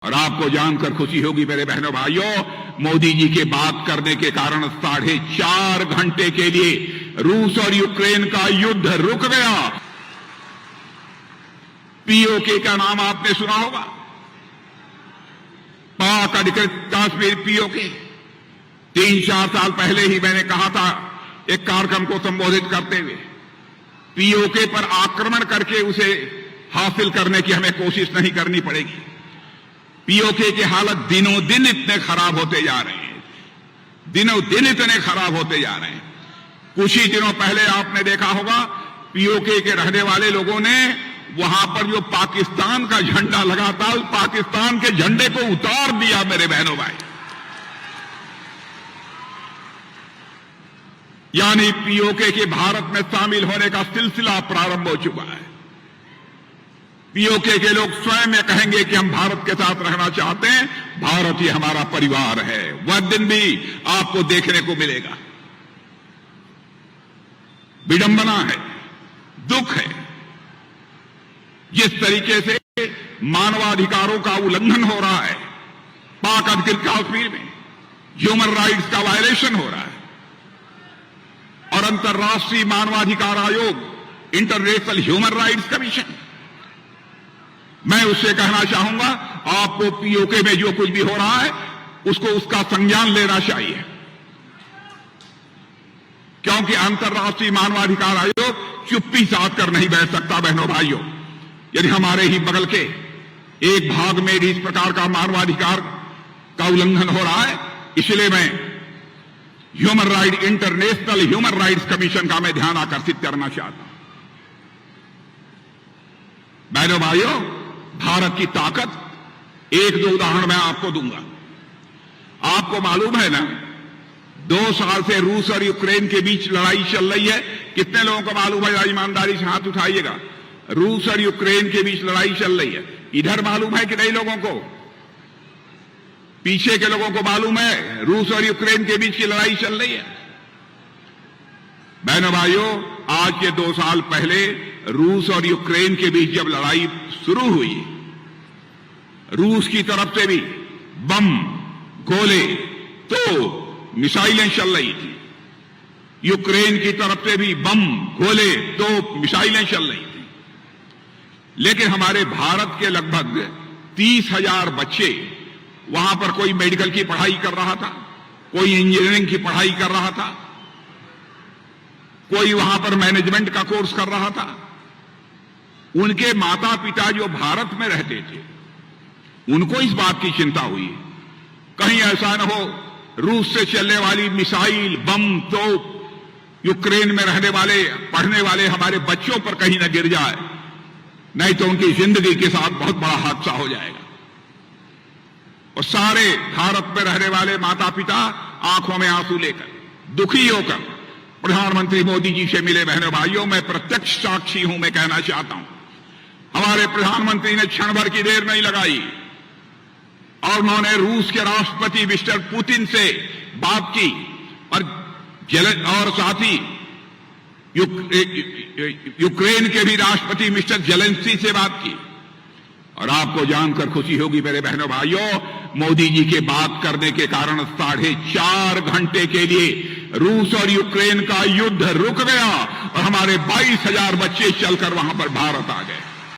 और आपको जानकर खुशी होगी मेरे बहनों भाइयों, मोदी जी के बात करने के कारण 4.5 घंटे के लिए रूस और यूक्रेन का युद्ध रुक गया। पीओके का नाम आपने सुना होगा, पाक अधिकृत कश्मीर पीओके। 3-4 साल पहले ही मैंने कहा था एक कार्यक्रम को संबोधित करते हुए, पीओके पर आक्रमण करके उसे हासिल करने की हमें कोशिश नहीं करनी पड़ेगी। पीओके की हालत दिनों दिन इतने खराब होते जा रहे हैं, दिनों दिन इतने खराब होते जा रहे हैं। कुछ ही दिनों पहले आपने देखा होगा पीओके के रहने वाले लोगों ने वहां पर जो पाकिस्तान का झंडा लगा था, उस पाकिस्तान के झंडे को उतार दिया मेरे बहनों भाई। यानी पीओके के भारत में शामिल होने का सिलसिला प्रारंभ हो चुका है। पीओके के लोग स्वयं ये कहेंगे कि हम भारत के साथ रहना चाहते हैं, भारत ही हमारा परिवार है। वह दिन भी आपको देखने को मिलेगा। विडंबना है, दुख है, जिस तरीके से मानवाधिकारों का उल्लंघन हो रहा है पाक अधिकृत कश्मीर में, ह्यूमन राइट्स का वायलेशन हो रहा है। और अंतर्राष्ट्रीय मानवाधिकार आयोग, इंटरनेशनल ह्यूमन राइट्स कमीशन, मैं उससे कहना चाहूंगा आपको पीओके में जो कुछ भी हो रहा है उसको उसका संज्ञान लेना चाहिए, क्योंकि अंतर्राष्ट्रीय मानवाधिकार आयोग चुप्पी साध कर नहीं बैठ सकता। बहनों भाइयों, यदि हमारे ही बगल के एक भाग में भी इस प्रकार का मानवाधिकार का उल्लंघन हो रहा है, इसलिए मैं इंटरनेशनल ह्यूमन राइट्स कमीशन का मैं ध्यान आकर्षित करना चाहता हूं। बहनों भाइयों, भारत की ताकत, 1-2 उदाहरण मैं आपको दूंगा। आपको मालूम है ना, 2 साल से रूस और यूक्रेन के बीच लड़ाई चल रही है। कितने लोगों को मालूम है? ईमानदारी से हाथ उठाइएगा। रूस और यूक्रेन के बीच लड़ाई चल रही है। इधर मालूम है कि नहीं लोगों को? पीछे के लोगों को मालूम है रूस और यूक्रेन के बीच की लड़ाई चल रही है। बहनों भाइयों, आज के 2 साल पहले रूस और यूक्रेन के बीच जब लड़ाई शुरू हुई, रूस की तरफ से भी बम, गोले, तो मिसाइलें चल रही थी। यूक्रेन की तरफ से भी बम, गोले, तो मिसाइलें चल रही थी। लेकिन हमारे भारत के लगभग 30,000 बच्चे, वहां पर कोई मेडिकल की पढ़ाई कर रहा था, कोई इंजीनियरिंग की पढ़ाई कर रहा था, कोई वहां पर मैनेजमेंट का कोर्स कर रहा था। उनके माता पिता जो भारत में रहते थे, उनको इस बात की चिंता हुई कहीं ऐसा न हो रूस से चलने वाली मिसाइल, बम, तोप यूक्रेन में रहने वाले, पढ़ने वाले हमारे बच्चों पर कहीं न गिर जाए, नहीं तो उनकी जिंदगी के साथ बहुत बड़ा हादसा हो जाएगा। और सारे भारत में रहने वाले माता पिता आंखों में आंसू लेकर, दुखी होकर प्रधानमंत्री मोदी जी से मिले। बहनों भाइयों, मैं प्रत्यक्ष साक्षी हूं। मैं कहना चाहता हूं, हमारे प्रधानमंत्री ने क्षण भर की देर नहीं लगाई और उन्होंने रूस के राष्ट्रपति मिस्टर पुतिन से बात की और साथ ही यूक्रेन के भी राष्ट्रपति मिस्टर जेलेंस्की से बात की। और आपको जानकर खुशी होगी मेरे बहनों भाइयों, मोदी जी के बात करने के कारण 4.5 घंटे के लिए रूस और यूक्रेन का युद्ध रुक गया और हमारे 22,000 बच्चे चलकर वहां पर भारत आ गए।